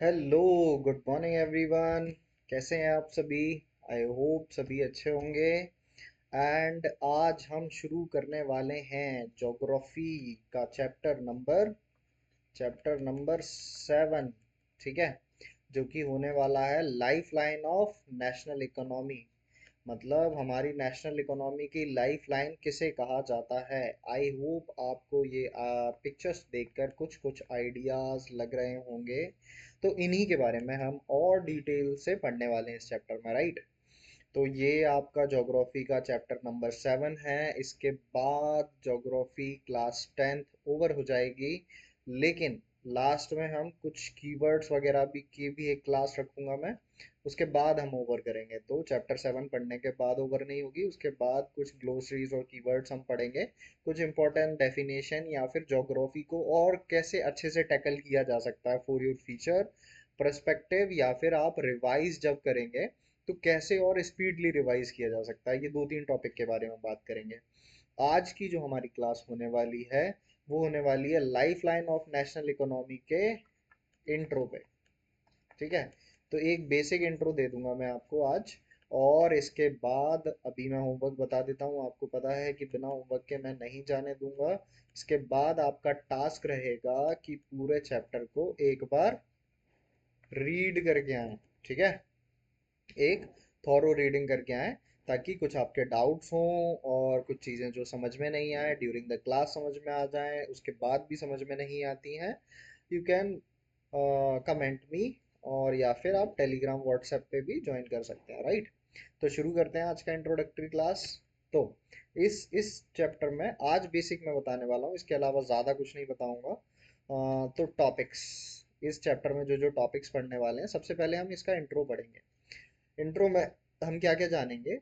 Hello, good morning everyone. कैसे हैं आप सभी? आई होप सभी अच्छे होंगे। एंड आज हम शुरू करने वाले हैं ज्योग्राफी का चैप्टर नंबर 7। ठीक है, जो कि होने वाला है life line of national economy. मतलब हमारी नेशनल इकोनॉमी की लाइफ लाइन किसे कहा जाता है। आई होप आपको ये पिक्चर्स देखकर कुछ कुछ आइडियाज लग रहे होंगे। तो इन्हीं के बारे में हम और डिटेल से पढ़ने वाले हैं इस चैप्टर में, राइट। तो ये आपका ज्योग्राफी का चैप्टर नंबर 7 है। इसके बाद ज्योग्राफी क्लास 10th ओवर हो जाएगी। लेकिन लास्ट में हम कुछ कीवर्ड्स वगैरह भी की भी एक क्लास रखूंगा मैं। उसके बाद हम ओवर करेंगे, तो चैप्टर 7 पढ़ने के बाद ओवर नहीं होगी। उसके बाद कुछ ग्लोसरीज और कीवर्ड्स हम पढ़ेंगे, कुछ इंपॉर्टेंट डेफिनेशन या फिर ज्योग्राफी को और कैसे अच्छे से टैकल किया जा सकता है फॉर योर फ्यूचर पर्सपेक्टिव, या फिर आप रिवाइज जब करेंगे तो कैसे और स्पीडली रिवाइज किया जा सकता है। ये दो तीन टॉपिक के बारे में बात करेंगे। आज की जो हमारी क्लास होने वाली है वो होने वाली है life line of national economy के इंट्रो पे। ठीक है, तो एक बेसिक इंट्रो दे दूंगा मैं आपको आज। और इसके बाद अभी मैं होमवर्क बता देता हूँ। आपको पता है कि बिना होमवर्क के मैं नहीं जाने दूंगा। इसके बाद आपका टास्क रहेगा कि पूरे चैप्टर को एक बार रीड करके आए। ठीक है, एक थॉरो रीडिंग करके आए, ताकि कुछ आपके डाउट्स हों और कुछ चीज़ें जो समझ में नहीं आए ड्यूरिंग द क्लास समझ में आ जाएं, उसके बाद भी समझ में नहीं आती हैं। यू कैन कमेंट मी, और या फिर आप टेलीग्राम व्हाट्सएप पे भी ज्वाइन कर सकते हैं, राइट। तो शुरू करते हैं आज का इंट्रोडक्टरी क्लास। तो इस चैप्टर में आज बेसिक मैं बताने वाला हूँ, इसके अलावा ज़्यादा कुछ नहीं बताऊंगा। तो टॉपिक्स, इस चैप्टर में जो जो टॉपिक्स पढ़ने वाले हैं, सबसे पहले हम इसका इंट्रो पढ़ेंगे। इंट्रो में हम क्या क्या जानेंगे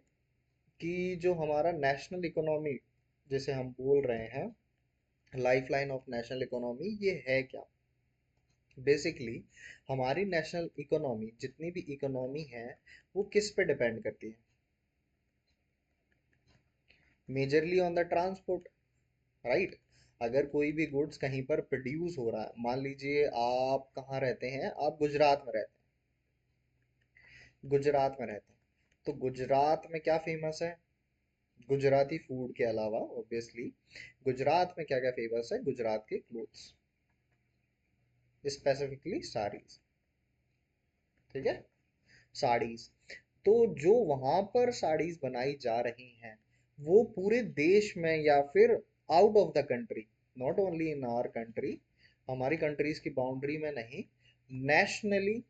कि जो हमारा नेशनल इकोनॉमी जिसे हम बोल रहे हैं, life line of national economy, ये है क्या। बेसिकली हमारी नेशनल इकोनॉमी, जितनी भी इकोनॉमी है, वो किस पे डिपेंड करती है? Majorly on the transport, right. अगर कोई भी गुड्स कहीं पर प्रोड्यूस हो रहा है, मान लीजिए आप कहाँ रहते हैं, आप गुजरात में रहते हैं, गुजरात में रहते हैं, तो गुजरात में क्या फेमस है? गुजराती फूड के अलावा ऑब्वियसली गुजरात में क्या क्या फेमस है? गुजरात के क्लोथ्स, स्पेसिफिकली साड़ीज। ठीक है, साड़ीज। तो जो वहां पर साड़ीज बनाई जा रही हैं, वो पूरे देश में या फिर out of the country, not only in our country, हमारी कंट्रीज की बाउंड्री में नहीं, नेशनली,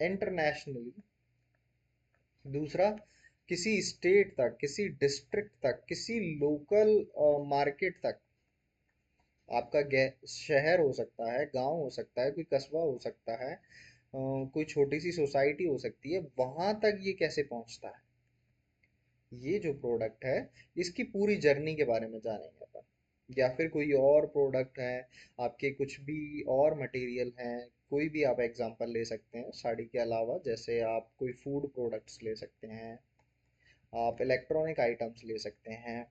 इंटरनेशनली, दूसरा किसी स्टेट तक, किसी डिस्ट्रिक्ट तक, किसी लोकल मार्केट तक, आपका शहर हो सकता है, गांव हो सकता है, कोई कस्बा हो सकता है, कोई छोटी सी सोसाइटी हो सकती है, वहां तक ये कैसे पहुंचता है, ये जो प्रोडक्ट है, इसकी पूरी जर्नी के बारे में जानेंगे अपन। या फिर कोई और प्रोडक्ट है, आपके कुछ भी और मटेरियल हैं, कोई भी आप एग्जांपल ले सकते हैं साड़ी के अलावा। जैसे आप कोई फूड प्रोडक्ट्स ले सकते हैं, आप इलेक्ट्रॉनिक आइटम्स ले सकते हैं,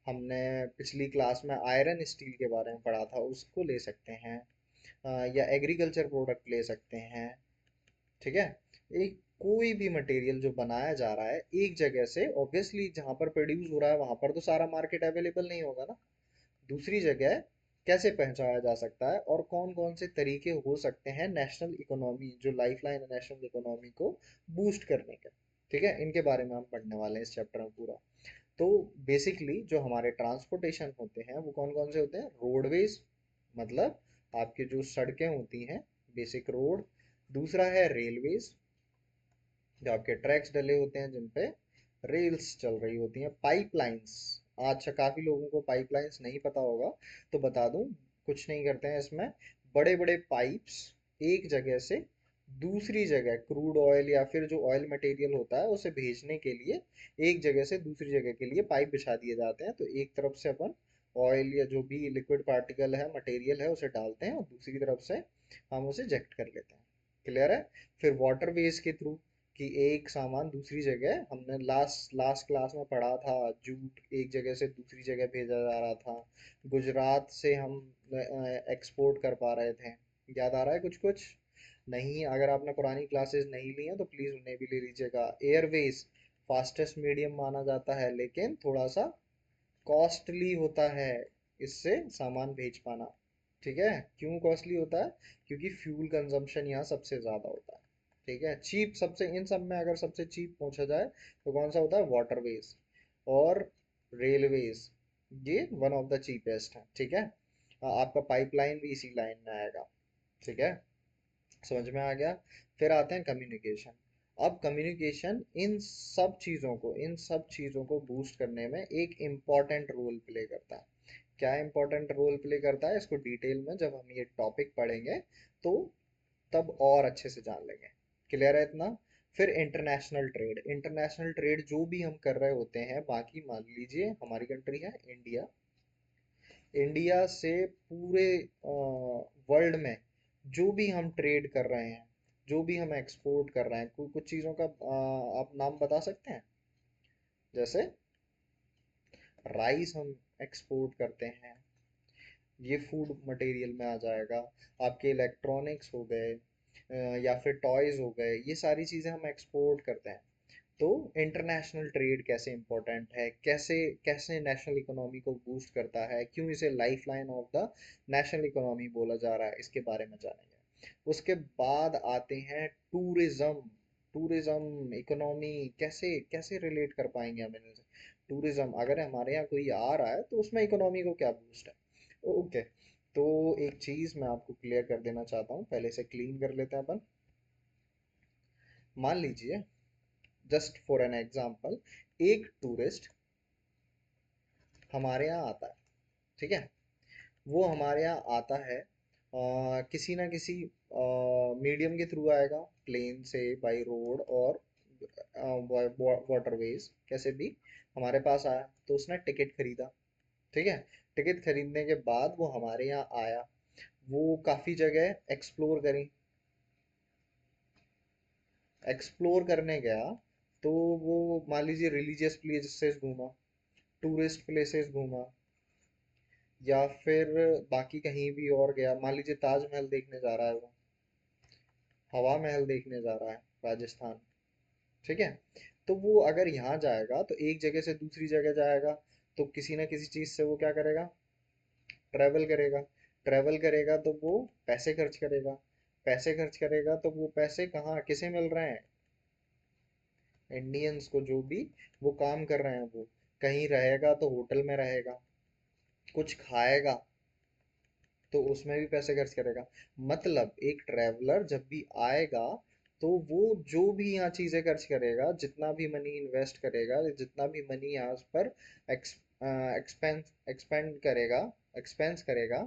हमने पिछली क्लास में आयरन स्टील के बारे में पढ़ा था, उसको ले सकते हैं। या एग्रीकल्चर प्रोडक्ट ले सकते हैं। ठीक है, एक कोई भी मटेरियल जो बनाया जा रहा है एक जगह से, ऑब्वियसली जहां पर प्रोड्यूस हो रहा है वहां पर तो सारा मार्केट अवेलेबल नहीं होगा ना। दूसरी जगह कैसे पहुंचाया जा सकता है, और कौन कौन से तरीके हो सकते हैं नेशनल इकोनॉमी, जो लाइफ लाइन है नेशनल इकोनॉमी को बूस्ट करने के। ठीक है, इनके बारे में हम पढ़ने वाले हैं इस चैप्टर में पूरा। तो बेसिकली जो हमारे ट्रांसपोर्टेशन होते हैं वो कौन कौन से होते हैं? रोडवेज, मतलब आपकी जो सड़कें होती हैं, बेसिक रोड। दूसरा है रेलवेज, जो आपके ट्रैक्स डले होते हैं जिन पे रेल्स चल रही होती हैं। पाइपलाइंस, अच्छा काफी लोगों को पाइपलाइंस नहीं पता होगा, तो बता दूं, कुछ नहीं करते हैं इसमें। बड़े बड़े पाइप्स एक जगह से दूसरी जगह क्रूड ऑयल या फिर जो ऑयल मटेरियल होता है उसे भेजने के लिए एक जगह से दूसरी जगह के लिए पाइप बिछा दिए जाते हैं। तो एक तरफ से अपन ऑयल या जो भी लिक्विड पार्टिकल है, मटेरियल है, उसे डालते हैं, और दूसरी तरफ से हम उसे जेक्ट कर लेते हैं। क्लियर है? फिर वाटरवेज के थ्रू, कि एक सामान दूसरी जगह, हमने लास्ट लास्ट क्लास में पढ़ा था, जूट एक जगह से दूसरी जगह भेजा जा रहा था, गुजरात से हम एक्सपोर्ट कर पा रहे थे। याद आ रहा है कुछ कुछ? नहीं, अगर आपने पुरानी क्लासेस नहीं ली हैं तो प्लीज उन्हें भी ले लीजिएगा। एयरवेज फास्टेस्ट मीडियम माना जाता है, लेकिन थोड़ा सा कॉस्टली होता है इससे सामान भेज पाना। ठीक है, क्यों कॉस्टली होता है? क्योंकि फ्यूल कंजम्पशन यहाँ सबसे ज्यादा होता है। ठीक है, चीप सबसे, इन सब में अगर सबसे चीप पूछा जाए तो कौन सा होता है? वाटरवेज और रेलवेज, ये वन ऑफ द चीपेस्ट है। ठीक है, आपका पाइपलाइन भी इसी लाइन में आएगा। ठीक है, समझ में आ गया। फिर आते हैं कम्युनिकेशन। अब कम्युनिकेशन इन सब चीज़ों को बूस्ट करने में एक इम्पॉर्टेंट रोल प्ले करता है। क्या इम्पोर्टेंट रोल प्ले करता है, इसको डिटेल में जब हम ये टॉपिक पढ़ेंगे तो तब और अच्छे से जान लेंगे। क्लियर है इतना? फिर इंटरनेशनल ट्रेड जो भी हम कर रहे होते हैं, बाकी मान लीजिए हमारी कंट्री है इंडिया, इंडिया से पूरे वर्ल्ड में जो भी हम ट्रेड कर रहे हैं, जो भी हम एक्सपोर्ट कर रहे हैं, कुछ चीज़ों का आप नाम बता सकते हैं? जैसे राइस हम एक्सपोर्ट करते हैं, ये फूड मटेरियल में आ जाएगा। आपके इलेक्ट्रॉनिक्स हो गए, या फिर टॉयज हो गए, ये सारी चीज़ें हम एक्सपोर्ट करते हैं। तो इंटरनेशनल ट्रेड कैसे इंपॉर्टेंट है, कैसे कैसे नेशनल इकोनॉमी को बूस्ट करता है, क्यों इसे life line of the national economy बोला जा रहा है, इसके बारे में जानेंगे। उसके बाद आते हैं टूरिज्म। टूरिज्म इकोनॉमी कैसे कैसे रिलेट कर पाएंगे हम इनसे? टूरिज्म, अगर हमारे यहाँ कोई आ रहा है तो उसमें इकोनॉमी को क्या बूस्ट है? ओके, तो एक चीज मैं आपको क्लियर कर देना चाहता हूँ, पहले से क्लीन कर लेते हैं अपन। मान लीजिए, जस्ट फॉर एन एग्जाम्पल, एक टूरिस्ट हमारे यहाँ आता है। ठीक है, वो हमारे यहाँ आता है किसी ना किसी मीडियम के थ्रू आएगा, प्लेन से, बाई रोड, और वाटरवेज, कैसे भी हमारे पास आया तो उसने टिकट खरीदा। ठीक है, टिकट खरीदने के बाद वो हमारे यहाँ आया, वो काफ़ी जगह एक्सप्लोर करी, एक्सप्लोर करने गया, तो वो मान लीजिए रिलीजियस प्लेसेस घूमा, टूरिस्ट प्लेसेस घूमा, या फिर बाकी कहीं भी और गया। मान लीजिए ताजमहल देखने जा रहा है वो, हवा महल देखने जा रहा है राजस्थान। ठीक है, तो वो अगर यहाँ जाएगा तो एक जगह से दूसरी जगह जाएगा, तो किसी ना किसी चीज़ से वो क्या करेगा? ट्रैवल करेगा। ट्रैवल करेगा तो वो पैसे खर्च करेगा। पैसे खर्च करेगा तो वो पैसे कहाँ किसे मिल रहे हैं? इंडियंस को, जो भी वो काम कर रहे हैं वो। कहीं रहेगा तो होटल में रहेगा, कुछ खाएगा तो उसमें भी पैसे खर्च करेगा। मतलब एक ट्रैवलर जब भी आएगा तो वो जो भी यहाँ चीज़ें खर्च करेगा, जितना भी मनी इन्वेस्ट करेगा, जितना भी मनी यहाँ पर एक्सपेंड करेगा, एक्सपेंस करेगा,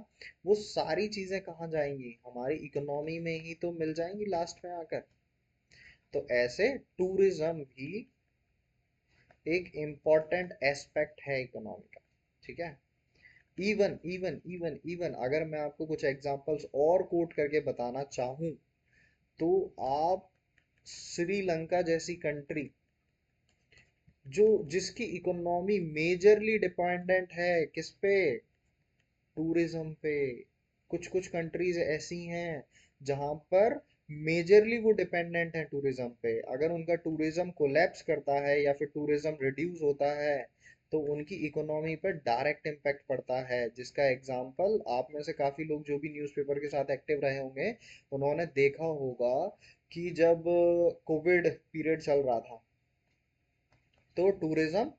वो सारी चीज़ें कहाँ जाएंगी? हमारी इकोनॉमी में ही तो मिल जाएंगी लास्ट में आकर। तो ऐसे टूरिज्म भी एक इम्पॉर्टेंट एस्पेक्ट है इकोनॉमी का। ठीक है, इवन अगर मैं आपको कुछ एग्जांपल्स और कोट करके बताना चाहूँ तो आप श्रीलंका जैसी कंट्री, जो जिसकी इकोनॉमी मेजरली डिपेंडेंट है किस पे? टूरिज्म पे। कुछ कुछ कंट्रीज ऐसी हैं जहां पर मेजरली वो डिपेंडेंट है टूरिज्म पे। अगर उनका टूरिज्म कोलैप्स करता है या फिर टूरिज्म रिड्यूस होता है तो उनकी इकोनॉमी पर डायरेक्ट इम्पैक्ट पड़ता है। जिसका एग्जांपल, आप में से काफी लोग जो भी न्यूज़पेपर के साथ एक्टिव रहे होंगे उन्होंने देखा होगा कि जब कोविड पीरियड चल रहा था तो टूरिज्म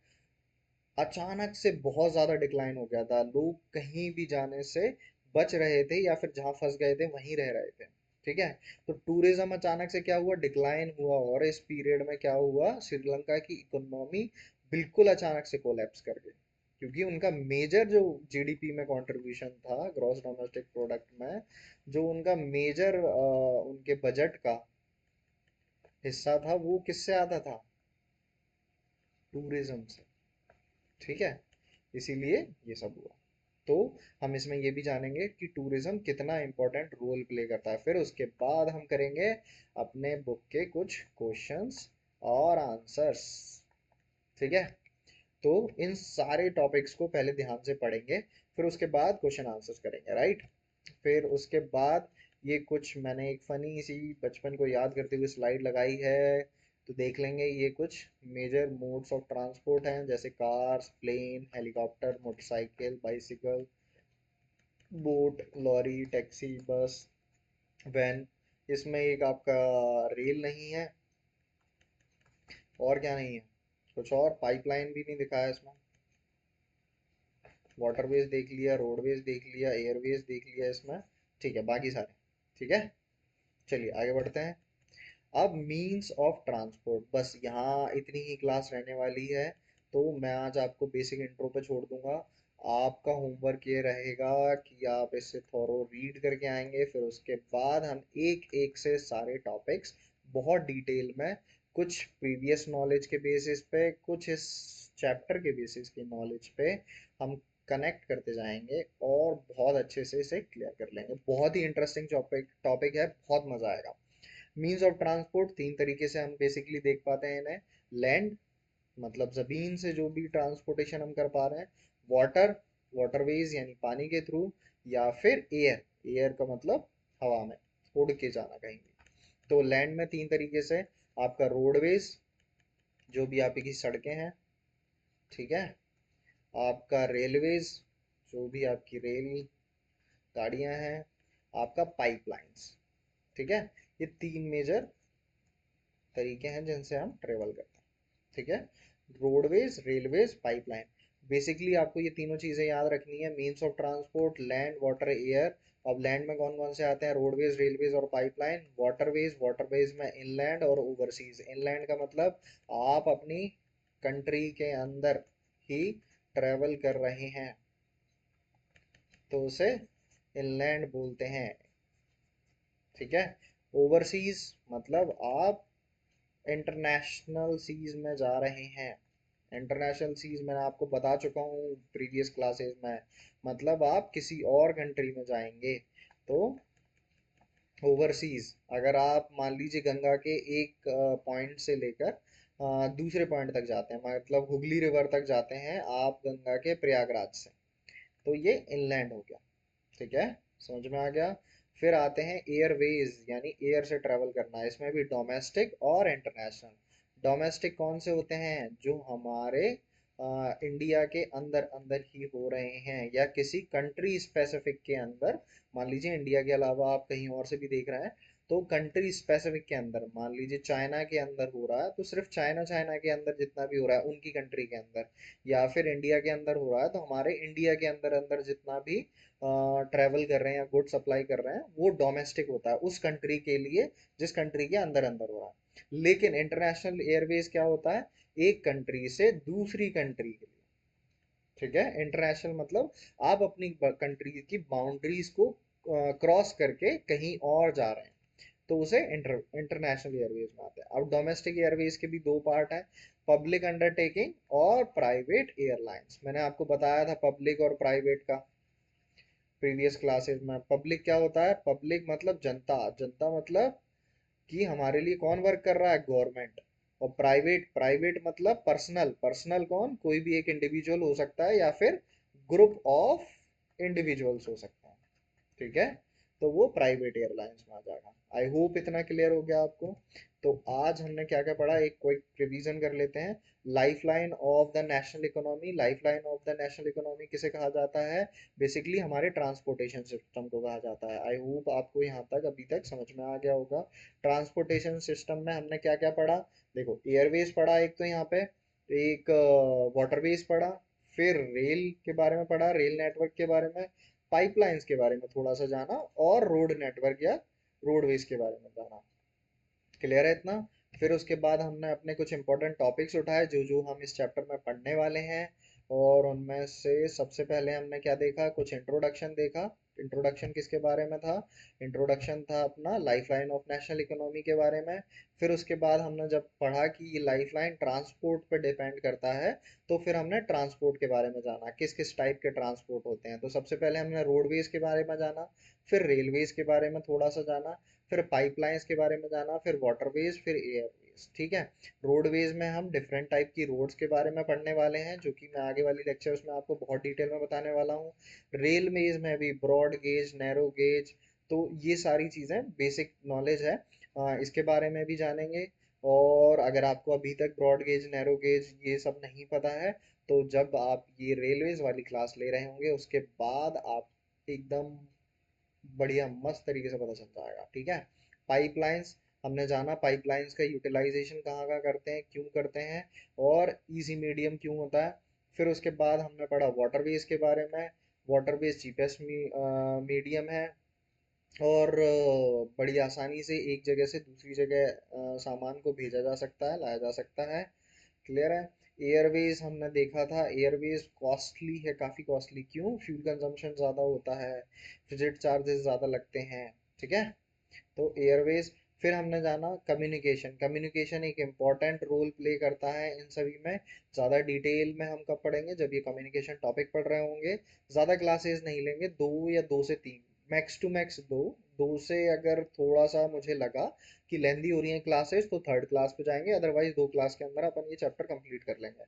अचानक से बहुत ज्यादा डिक्लाइन हो गया था। लोग कहीं भी जाने से बच रहे थे या फिर जहां फंस गए थे वहीं रह रहे थे। ठीक है, तो टूरिज्म अचानक से क्या हुआ? डिक्लाइन हुआ, और इस पीरियड में क्या हुआ? श्रीलंका की इकोनॉमी बिल्कुल अचानक से कोलैप्स कर गई, क्योंकि उनका मेजर जो जीडीपी में कंट्रीब्यूशन था, ग्रॉस डोमेस्टिक प्रोडक्ट में, जो उनका मेजर उनके बजट का हिस्सा था, वो किससे आता था? टूरिज्म से। ठीक है, इसीलिए ये सब हुआ। तो हम इसमें ये भी जानेंगे कि टूरिज्म कितना इंपॉर्टेंट रोल प्ले करता है। फिर उसके बाद हम करेंगे अपने बुक के कुछ क्वेश्चंस और आंसर्स। ठीक है, तो इन सारे टॉपिक्स को पहले ध्यान से पढ़ेंगे, फिर उसके बाद क्वेश्चन आंसर्स करेंगे, राइट? फिर उसके बाद ये कुछ मैंने एक फनी सी बचपन को याद करते हुए स्लाइड लगाई है, तो देख लेंगे। ये कुछ मेजर मोड्स ऑफ ट्रांसपोर्ट हैं, जैसे cars, plane, helicopter, motorcycle, bicycle, boat, lorry, taxi, bus, van. इसमें एक आपका रेल नहीं है, और क्या नहीं है, कुछ और पाइपलाइन भी नहीं दिखाया इसमें। वाटरवेज देख लिया, रोडवेज देख लिया, एयरवेज देख लिया इसमें। ठीक है, बाकी सारे ठीक है। चलिए आगे बढ़ते हैं। अब मीन्स ऑफ ट्रांसपोर्ट, बस यहाँ इतनी ही क्लास रहने वाली है। तो मैं आज आपको बेसिक इंट्रो पे छोड़ दूंगा। आपका होमवर्क ये रहेगा कि आप इसे थोरो रीड करके आएंगे, फिर उसके बाद हम एक एक से सारे टॉपिक्स बहुत डिटेल में, कुछ प्रीवियस नॉलेज के बेसिस पे, कुछ इस चैप्टर के बेसिस की नॉलेज पे हम कनेक्ट करते जाएंगे और बहुत अच्छे से इसे क्लियर कर लेंगे। टॉपिक इंटरेस्टिंग टॉपिक टॉपिक है, बहुत मजा आएगा। मीन्स ऑफ ट्रांसपोर्ट तीन तरीके से हम बेसिकली देख पाते हैं इन्हें। लैंड, मतलब जमीन से जो भी ट्रांसपोर्टेशन हम कर पा रहे हैं। वाटर, वाटरवेज यानी पानी के थ्रू। या फिर एयर, एयर का मतलब हवा में उड़ के जाना कहीं भी। तो लैंड में तीन तरीके से, आपका रोडवेज, जो भी आपकी सड़कें हैं, ठीक है। आपका रेलवेज, जो भी आपकी रेल गाड़ियां हैं। आपका पाइपलाइंस, ठीक है। ये तीन मेजर तरीके हैं जिनसे हम ट्रेवल करते हैं, ठीक है। Roadways, railways, pipeline. बेसिकली आपको ये तीनों चीजें याद रखनी है, means of transport, land, water, air. अब लैंड में कौन कौन से आते हैं? रोडवेज, रेलवेज और पाइपलाइन। वाटरवेज, वाटरवेज में इनलैंड और ओवरसीज। इनलैंड का मतलब आप अपनी कंट्री के अंदर ही ट्रेवल कर रहे हैं, तो उसे इनलैंड बोलते हैं, ठीक है। ओवरसीज मतलब आप इंटरनेशनल सीज में जा रहे हैं। इंटरनेशनल सीज मैंने आपको बता चुका हूँ प्रीवियस क्लासेस में, मतलब आप किसी और कंट्री में जाएंगे। तो ओवरसीज, अगर आप मान लीजिए गंगा के एक पॉइंट से लेकर दूसरे पॉइंट तक जाते हैं, मतलब हुगली रिवर तक जाते हैं आप गंगा के प्रयागराज से, तो ये इनलैंड हो गया, ठीक है। समझ में आ गया। फिर आते हैं एयरवेज, यानी एयर से ट्रेवल करना। इसमें भी डोमेस्टिक और इंटरनेशनल। डोमेस्टिक कौन से होते हैं? जो हमारे इंडिया के अंदर अंदर ही हो रहे हैं, या किसी कंट्री स्पेसिफिक के अंदर। मान लीजिए इंडिया के अलावा आप कहीं और से भी देख रहे हैं, तो कंट्री स्पेसिफिक के अंदर, मान लीजिए चाइना के अंदर हो रहा है, तो सिर्फ चाइना चाइना के अंदर जितना भी हो रहा है उनकी कंट्री के अंदर। या फिर इंडिया के अंदर हो रहा है, तो हमारे इंडिया के अंदर अंदर जितना भी ट्रैवल कर रहे हैं या गुड सप्लाई कर रहे हैं, वो डोमेस्टिक होता है उस कंट्री के लिए, जिस कंट्री के अंदर अंदर हो रहा है। लेकिन इंटरनेशनल एयरवेज क्या होता है? एक कंट्री से दूसरी कंट्री के लिए, ठीक है। इंटरनेशनल मतलब आप अपनी कंट्री की बाउंड्रीज को क्रॉस करके कहीं और जा रहे हैं, तो उसे इंटरनेशनल एयरवेज में आते हैं। अब डोमेस्टिक एयरवेज के भी दो पार्ट हैं, पब्लिक अंडरटेकिंग और प्राइवेट एयरलाइंस। मैंने आपको बताया था पब्लिक और प्राइवेट का प्रीवियस क्लासेस में। पब्लिक क्या होता है? पब्लिक मतलब जनता, जनता मतलब कि हमारे लिए कौन वर्क कर रहा है? गवर्नमेंट। और प्राइवेट, प्राइवेट मतलब पर्सनल, पर्सनल कौन? कोई भी एक इंडिविजुअल हो सकता है या फिर ग्रुप ऑफ इंडिविजुअल्स हो सकता है, ठीक है। तो वो प्राइवेट एयरलाइंस में आ जाएगा। आई होप इतना क्लियर हो गया आपको। तो आज हमने क्या क्या पढ़ा, एक क्विक रिवीजन कर लेते हैं। Lifeline of the national economy, lifeline of the national economy किसे कहा जाता है? बेसिकली हमारे ट्रांसपोर्टेशन सिस्टम को कहा जाता है। आई होप आपको यहाँ तक अभी तक समझ में आ गया होगा। ट्रांसपोर्टेशन सिस्टम में हमने क्या क्या पढ़ा? देखो, एयरवेज पढ़ा एक, तो यहाँ पे एक वाटरवेज पढ़ा, फिर रेल के बारे में पढ़ा, रेल नेटवर्क के बारे में, पाइपलाइंस के बारे में थोड़ा सा जाना, और रोड नेटवर्क या रोडवेज के बारे में जाना। क्लियर है इतना? फिर उसके बाद हमने अपने कुछ इंपॉर्टेंट टॉपिक्स उठाए जो जो हम इस चैप्टर में पढ़ने वाले हैं। और उनमें से सबसे पहले हमने क्या देखा? कुछ इंट्रोडक्शन देखा। इंट्रोडक्शन किसके बारे में था? इंट्रोडक्शन था अपना लाइफलाइन ऑफ नेशनल इकोनॉमी के बारे में। फिर उसके बाद हमने जब पढ़ा कि ये लाइफलाइन ट्रांसपोर्ट पर डिपेंड करता है, तो फिर हमने ट्रांसपोर्ट के बारे में जाना, किस किस टाइप के ट्रांसपोर्ट होते हैं। तो सबसे पहले हमने रोडवेज के बारे में जाना, फिर रेलवेज के बारे में थोड़ा सा जाना, फिर पाइपलाइंस के बारे में जाना, फिर वाटरवेज, फिर एयरवेज, ठीक है। रोडवेज में हम डिफरेंट टाइप की रोड्स के बारे में पढ़ने वाले हैं, जो कि मैं आगे वाली लेक्चर्स में आपको बहुत डिटेल में बताने वाला हूँ। रेलवेज में भी ब्रॉड गेज, नैरो गेज, तो ये सारी चीज़ें बेसिक नॉलेज है, इसके बारे में भी जानेंगे। और अगर आपको अभी तक ब्रॉड गेज, नैरो गेज ये सब नहीं पता है, तो जब आप ये रेलवेज वाली क्लास ले रहे होंगे उसके बाद आप एकदम बढ़िया मस्त तरीके से पता चल जाएगा। ठीक है। पाइपलाइंस, हमने जाना पाइपलाइंस का यूटिलाइजेशन कहाँ कहाँ करते हैं, क्यों करते हैं, और इजी मीडियम क्यों होता है। फिर उसके बाद हमने पढ़ा वाटरवेज के बारे में। वाटरवेज चीपेस्ट मीडियम है, और बड़ी आसानी से एक जगह से दूसरी जगह सामान को भेजा जा सकता है, लाया जा सकता है। क्लियर है। एयरवेज हमने देखा था, एयरवेज कॉस्टली है, काफ़ी कॉस्टली। क्यों? फ्यूल कंजम्पशन ज़्यादा होता है, विजिट चार्जेस ज़्यादा लगते हैं। ठीक है। तो एयरवेज। फिर हमने जाना कम्युनिकेशन। कम्युनिकेशन एक इम्पॉर्टेंट रोल प्ले करता है इन सभी में। ज़्यादा डिटेल में हम कब पढ़ेंगे? जब ये कम्युनिकेशन टॉपिक पढ़ रहे होंगे। ज़्यादा क्लासेस नहीं लेंगे, 2 या 2 से 3, मैक्स टू मैक्स 2। 2 से अगर थोड़ा सा मुझे लगा कि लेंदी हो रही है क्लासेस, तो थर्ड क्लास पे जाएंगे, अदरवाइज 2 क्लास के अंदर अपन ये चैप्टर कंप्लीट कर लेंगे।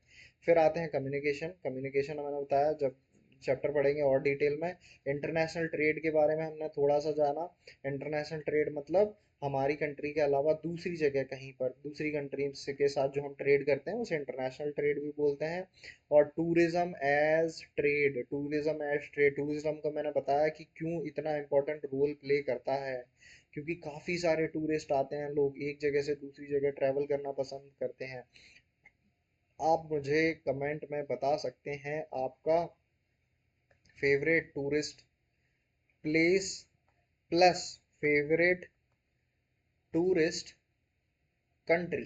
फिर आते हैं कम्युनिकेशन। कम्युनिकेशन मैंने बताया जब चैप्टर पढ़ेंगे और डिटेल में। इंटरनेशनल ट्रेड के बारे में हमने थोड़ा सा जाना। इंटरनेशनल ट्रेड मतलब हमारी कंट्री के अलावा दूसरी जगह कहीं पर दूसरी कंट्री से के साथ जो हम ट्रेड करते हैं उसे इंटरनेशनल ट्रेड भी बोलते हैं। और tourism as trade. Tourism as trade, tourism को मैंने बताया कि क्यों इतना इम्पोर्टेंट रोल प्ले करता है। क्योंकि काफ़ी सारे टूरिस्ट आते हैं, लोग एक जगह से दूसरी जगह ट्रैवल करना पसंद करते हैं। आप मुझे कमेंट में बता सकते हैं आपका favourite tourist place plus favourite tourist country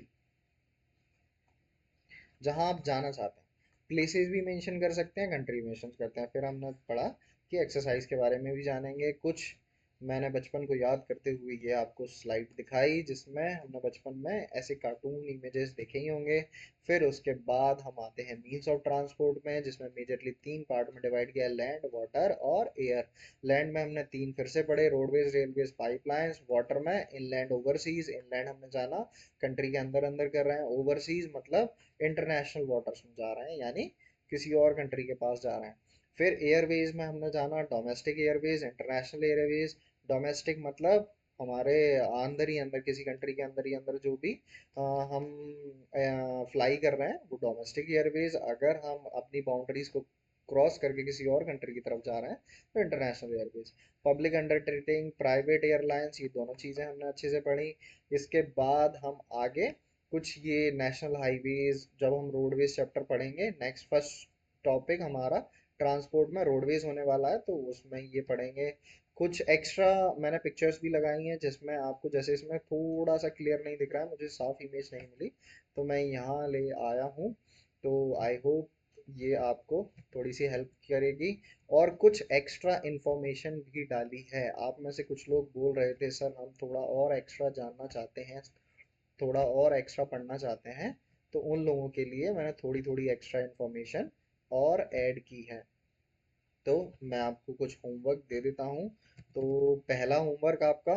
जहां आप जाना चाहते हैं। प्लेसेस भी मेंशन कर सकते हैं, कंट्री मेंशन करते हैं। फिर हमने पढ़ा कि एक्सरसाइज के बारे में भी जानेंगे कुछ। मैंने बचपन को याद करते हुए ये आपको स्लाइड दिखाई, जिसमें हमने बचपन में ऐसे कार्टून इमेजेस देखे ही होंगे। फिर उसके बाद हम आते हैं मीन्स ऑफ ट्रांसपोर्ट में, जिसमें मेजरली 3 पार्ट में डिवाइड किया है, लैंड, वाटर और एयर। लैंड में हमने 3 फिर से पढ़े, रोडवेज, रेलवेज, पाइपलाइंस। वाटर में इनलैंड, ओवरसीज। इनलैंड हमने जाना कंट्री के अंदर अंदर कर रहे हैं, ओवरसीज मतलब इंटरनेशनल वाटर्स में जा रहे हैं, यानी किसी और कंट्री के पास जा रहे हैं। फिर एयरवेज में हमने जाना domestic Airways, international Airways. Domestic मतलब हमारे अंदर ही अंदर, किसी कंट्री के अंदर ही अंदर जो भी हम फ्लाई कर रहे हैं वो डोमेस्टिक एयरवेज। अगर हम अपनी बाउंड्रीज को क्रॉस करके किसी और कंट्री की तरफ जा रहे हैं तो international Airways. Public undertaking, private airlines, ये दोनों चीज़ें हमने अच्छे से पढ़ी। इसके बाद हम आगे कुछ ये नेशनल हाईवेज, जब हम रोडवेज चैप्टर पढ़ेंगे नेक्स्ट फर्स्ट टॉपिक हमारा ट्रांसपोर्ट में रोडवेज होने वाला है, तो उसमें ये पढ़ेंगे। कुछ एक्स्ट्रा मैंने पिक्चर्स भी लगाई हैं जिसमें आपको, जैसे इसमें थोड़ा सा क्लियर नहीं दिख रहा है, मुझे साफ इमेज नहीं मिली, तो मैं यहाँ ले आया हूँ। तो आई होप ये आपको थोड़ी सी हेल्प करेगी। और कुछ एक्स्ट्रा इंफॉर्मेशन भी डाली है। आप में से कुछ लोग बोल रहे थे सर हम थोड़ा और एक्स्ट्रा जानना चाहते हैं, थोड़ा और एक्स्ट्रा पढ़ना चाहते हैं, तो उन लोगों के लिए मैंने थोड़ी थोड़ी एक्स्ट्रा इन्फॉर्मेशन और ऐड की है। तो मैं आपको कुछ होमवर्क दे देता हूँ। तो पहला होमवर्क आपका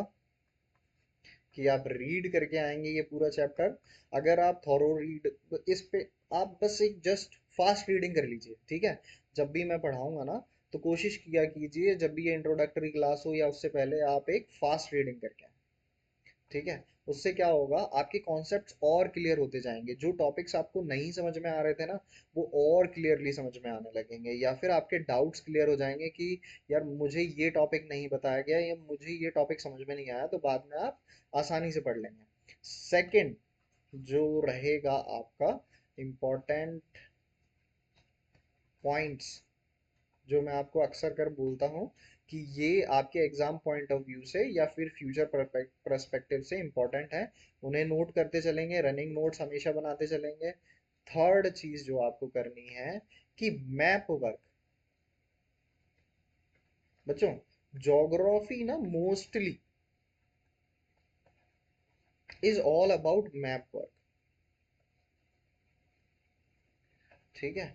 कि आप रीड करके आएंगे ये पूरा चैप्टर। अगर आप थॉरो रीड, इस पे आप बस एक जस्ट फास्ट रीडिंग कर लीजिए। ठीक है। जब भी मैं पढ़ाऊंगा ना, तो कोशिश किया कीजिए जब भी ये इंट्रोडक्टरी क्लास हो या उससे पहले आप एक फास्ट रीडिंग करके आएं। ठीक है। उससे क्या होगा, आपके कॉन्सेप्ट्स और क्लियर होते जाएंगे। जो टॉपिक्स आपको नहीं समझ में आ रहे थे ना, वो और क्लियरली समझ में आने लगेंगे, या फिर आपके डाउट्स क्लियर हो जाएंगे कि यार मुझे ये टॉपिक नहीं बताया गया या मुझे ये टॉपिक समझ में नहीं आया, तो बाद में आप आसानी से पढ़ लेंगे। सेकंड जो रहेगा आपका इम्पोर्टेंट पॉइंट्स, जो मैं आपको अक्सर कर बोलता हूँ कि ये आपके एग्जाम पॉइंट ऑफ व्यू से या फिर फ्यूचर परस्पेक्टिव से इम्पोर्टेंट है, उन्हें नोट करते चलेंगे, रनिंग नोट्स हमेशा बनाते चलेंगे। थर्ड चीज जो आपको करनी है कि मैप वर्क। बच्चों, ज्योग्राफी ना mostly is all about map work. ठीक है।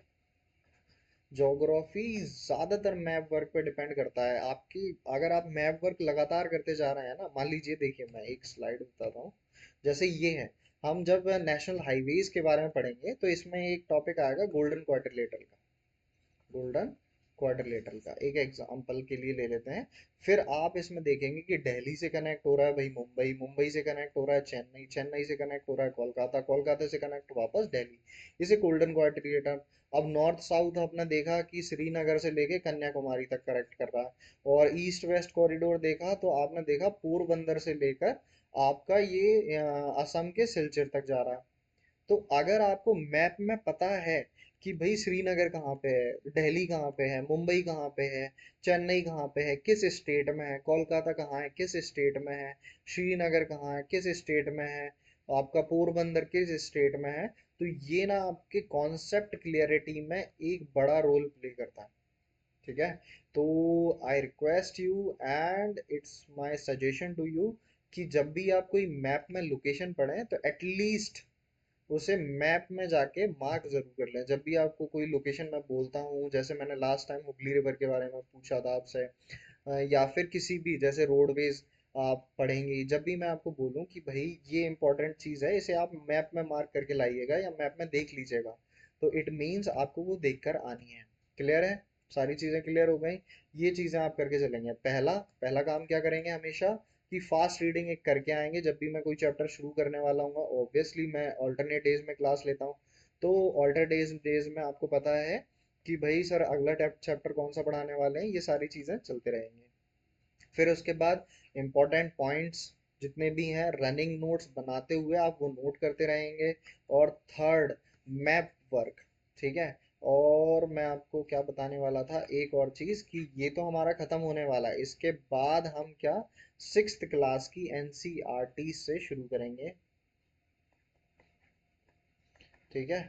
ज्योग्राफी ज्यादातर मैप वर्क पे डिपेंड करता है आपकी। अगर आप मैप वर्क लगातार करते जा रहे हैं ना, मान लीजिए, देखिए मैं एक स्लाइड बताता हूँ। जैसे ये है, हम जब नेशनल हाईवेज के बारे में पढ़ेंगे तो इसमें एक टॉपिक आएगा गोल्डन क्वाड्रिलेटरल का। गोल्डन क्वाड्रिलेटरल का एक एग्जांपल के लिए ले लेते हैं। फिर आप इसमें देखेंगे कि दिल्ली से कनेक्ट हो रहा है भाई मुंबई, मुंबई से कनेक्ट हो रहा है चेन्नई, चेन्नई से कनेक्ट हो रहा है कोलकाता, कोलकाता से कनेक्ट वापस दिल्ली। इसे गोल्डन क्वाड्रिलेटर। अब नॉर्थ साउथ आपने देखा कि श्रीनगर से लेके कन्याकुमारी तक कनेक्ट कर रहा है। और ईस्ट वेस्ट कॉरिडोर देखा तो आपने देखा पोरबंदर से लेकर आपका ये असम के सिलचर तक जा रहा है। तो अगर आपको मैप में पता है कि भाई श्रीनगर कहाँ पे है, दिल्ली कहाँ पे है, मुंबई कहाँ पे है, चेन्नई कहाँ पे है, किस स्टेट में है, कोलकाता कहाँ है, किस स्टेट में है, श्रीनगर कहाँ है, किस स्टेट में है, आपका पोरबंदर किस स्टेट में है, तो ये ना आपके कॉन्सेप्ट क्लियरिटी में एक बड़ा रोल प्ले करता है। ठीक है। तो I request you and it's my suggestion to you कि जब भी आप कोई मैप में लोकेशन पढ़ें तो एटलीस्ट उसे मैप में जाके मार्क जरूर कर लें। जब भी आपको कोई लोकेशन मैं बोलता हूँ, जैसे मैंने लास्ट टाइम हुगली रिवर के बारे में पूछा था आपसे, या फिर किसी भी जैसे रोडवेज आप पढ़ेंगे, जब भी मैं आपको बोलूँ कि भाई ये इंपॉर्टेंट चीज़ है, इसे आप मैप में मार्क करके लाइएगा या मैप में देख लीजिएगा, तो इट मीन्स आपको वो देख कर आनी है। क्लियर है? सारी चीज़ें क्लियर हो गई। ये चीज़ें आप करके चलेंगे। पहला पहला काम क्या करेंगे हमेशा कि फास्ट रीडिंग एक करके आएंगे। जब भी मैं कोई चैप्टर शुरू करने वाला हूँ, ऑब्वियसली मैं ऑल्टरनेट डेज में क्लास लेता हूँ, तो ऑल्टरनेट डेज में आपको पता है कि भाई सर अगला चैप्टर कौन सा पढ़ाने वाले हैं, ये सारी चीज़ें चलते रहेंगी। फिर उसके बाद इम्पोर्टेंट पॉइंट्स जितने भी हैं रनिंग नोट्स बनाते हुए आप वो नोट करते रहेंगे। और थर्ड, मैप वर्क। ठीक है। और मैं आपको क्या बताने वाला था, एक और चीज़ कि ये तो हमारा ख़त्म होने वाला है, इसके बाद हम क्या सिक्स्थ क्लास की एनसीईआरटी से शुरू करेंगे। ठीक है।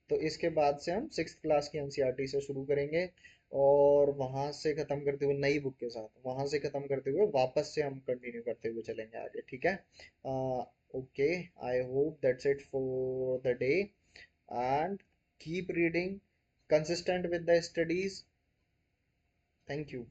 तो इसके बाद से हम सिक्स क्लास की एनसीईआरटी से शुरू करेंगे, और वहां से खत्म करते हुए नई बुक के साथ वहां से खत्म करते हुए वापस से हम कंटिन्यू करते हुए चलेंगे आगे। ठीक है। Okay. I hope that's it for the day and keep reading, consistent with the studies. Thank you.